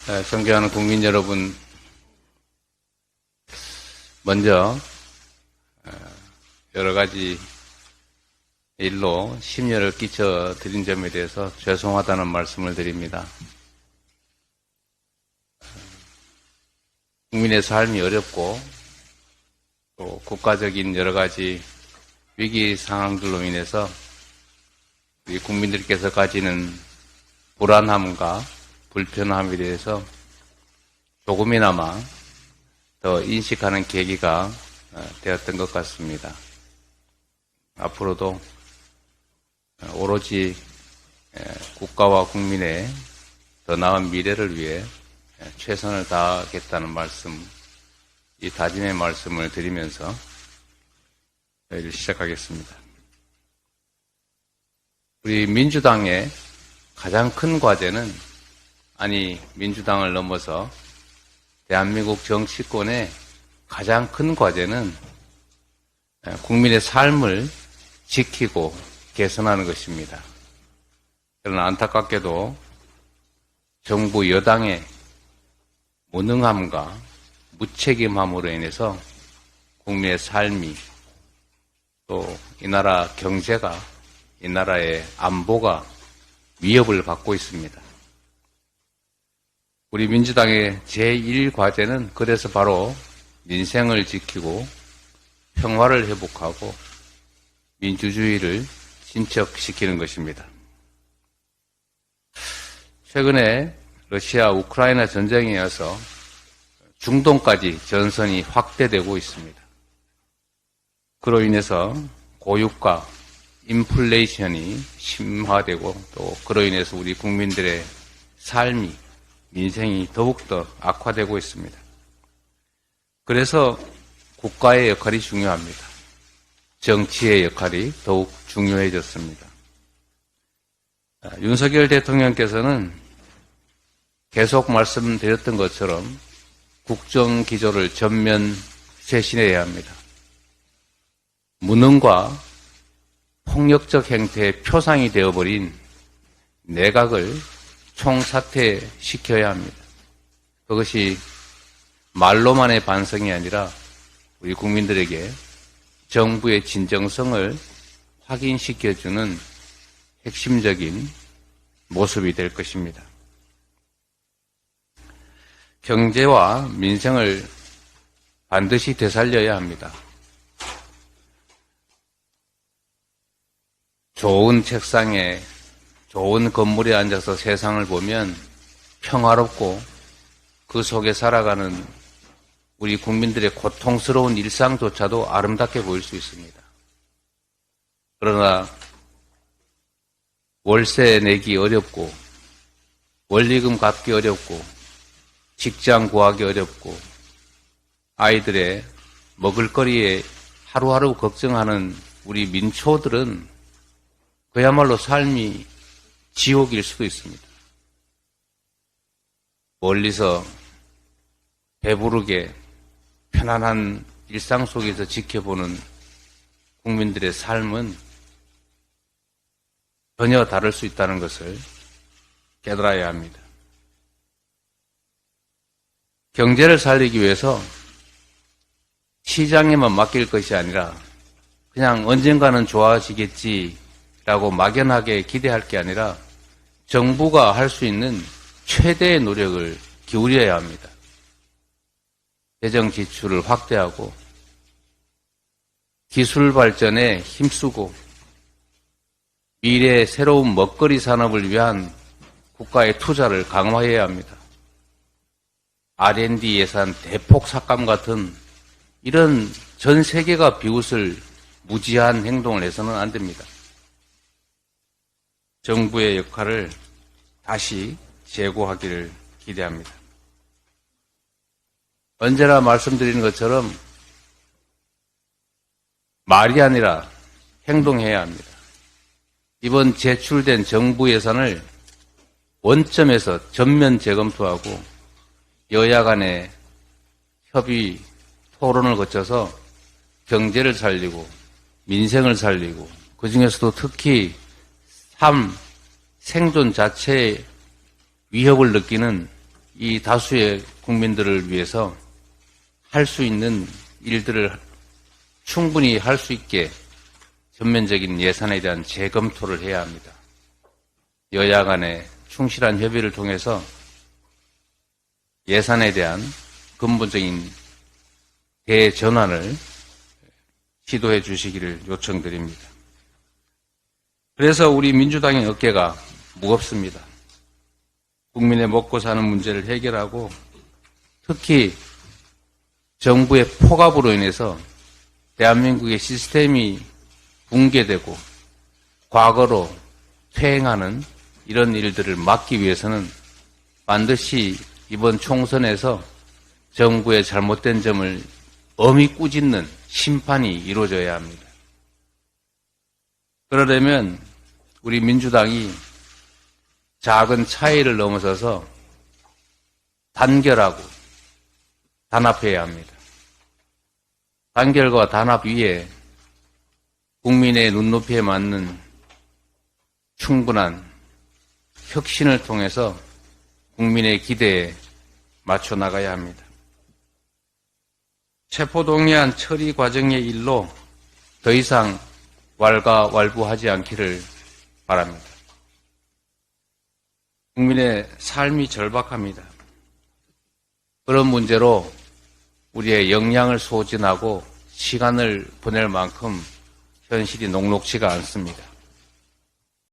존경하는 국민 여러분, 먼저 여러 가지 일로 심려를 끼쳐 드린 점에 대해서 죄송하다는 말씀을 드립니다. 국민의 삶이 어렵고 또 국가적인 여러 가지 위기 상황들로 인해서 우리 국민들께서 가지는 불안함과 불편함에 대해서 조금이나마 더 인식하는 계기가 되었던 것 같습니다. 앞으로도 오로지 국가와 국민의 더 나은 미래를 위해 최선을 다하겠다는 말씀, 이 다짐의 말씀을 드리면서 회의를 시작하겠습니다. 우리 민주당의 가장 큰 과제는, 민주당을 넘어서 대한민국 정치권의 가장 큰 과제는 국민의 삶을 지키고 개선하는 것입니다. 그러나 안타깝게도 정부 여당의 무능함과 무책임함으로 인해서 국민의 삶이, 또 이 나라 경제가, 이 나라의 안보가 위협을 받고 있습니다. 우리 민주당의 제1과제는 그래서 바로 민생을 지키고 평화를 회복하고 민주주의를 진척시키는 것입니다. 최근에 러시아 우크라이나 전쟁에 이어서 중동까지 전선이 확대되고 있습니다. 그로 인해서 고유가, 인플레이션이 심화되고 또 그로 인해서 우리 국민들의 삶이, 민생이 더욱더 악화되고 있습니다. 그래서 국가의 역할이 중요합니다. 정치의 역할이 더욱 중요해졌습니다. 윤석열 대통령께서는 계속 말씀드렸던 것처럼 국정기조를 전면 쇄신해야 합니다. 무능과 폭력적 행태의 표상이 되어버린 내각을 총사퇴시켜야 합니다. 그것이 말로만의 반성이 아니라 우리 국민들에게 정부의 진정성을 확인시켜주는 핵심적인 모습이 될 것입니다. 경제와 민생을 반드시 되살려야 합니다. 좋은 책상에 좋은 건물에 앉아서 세상을 보면 평화롭고 그 속에 살아가는 우리 국민들의 고통스러운 일상조차도 아름답게 보일 수 있습니다. 그러나 월세 내기 어렵고 원리금 갚기 어렵고 직장 구하기 어렵고 아이들의 먹을거리에 하루하루 걱정하는 우리 민초들은 그야말로 삶이 지옥일 수도 있습니다. 멀리서 배부르게 편안한 일상 속에서 지켜보는 국민들의 삶은 전혀 다를 수 있다는 것을 깨달아야 합니다. 경제를 살리기 위해서 시장에만 맡길 것이 아니라 그냥 언젠가는 좋아지겠지라고 막연하게 기대할 게 아니라 정부가 할 수 있는 최대의 노력을 기울여야 합니다. 재정 지출을 확대하고 기술 발전에 힘쓰고 미래의 새로운 먹거리 산업을 위한 국가의 투자를 강화해야 합니다. R&D 예산 대폭 삭감 같은 이런 전 세계가 비웃을 무지한 행동을 해서는 안 됩니다. 정부의 역할을 다시 재고하기를 기대합니다. 언제나 말씀드리는 것처럼 말이 아니라 행동해야 합니다. 이번 제출된 정부 예산을 원점에서 전면 재검토하고 여야 간의 협의, 토론을 거쳐서 경제를 살리고 민생을 살리고 그중에서도 특히 생존 자체에 위협을 느끼는 이 다수의 국민들을 위해서 할 수 있는 일들을 충분히 할 수 있게 전면적인 예산에 대한 재검토를 해야 합니다. 여야 간의 충실한 협의를 통해서 예산에 대한 근본적인 대전환을 시도해 주시기를 요청드립니다. 그래서 우리 민주당의 어깨가 무겁습니다. 국민의 먹고 사는 문제를 해결하고 특히 정부의 폭압으로 인해서 대한민국의 시스템이 붕괴되고 과거로 퇴행하는 이런 일들을 막기 위해서는 반드시 이번 총선에서 정부의 잘못된 점을 엄히 꾸짖는 심판이 이루어져야 합니다. 그러려면 우리 민주당이 작은 차이를 넘어서서 단결하고 단합해야 합니다. 단결과 단합 위에 국민의 눈높이에 맞는 충분한 혁신을 통해서 국민의 기대에 맞춰 나가야 합니다. 체포동의안 처리 과정의 일로 더 이상 왈가왈부하지 않기를 바랍니다. 국민의 삶이 절박합니다. 그런 문제로 우리의 역량을 소진하고 시간을 보낼 만큼 현실이 녹록지가 않습니다.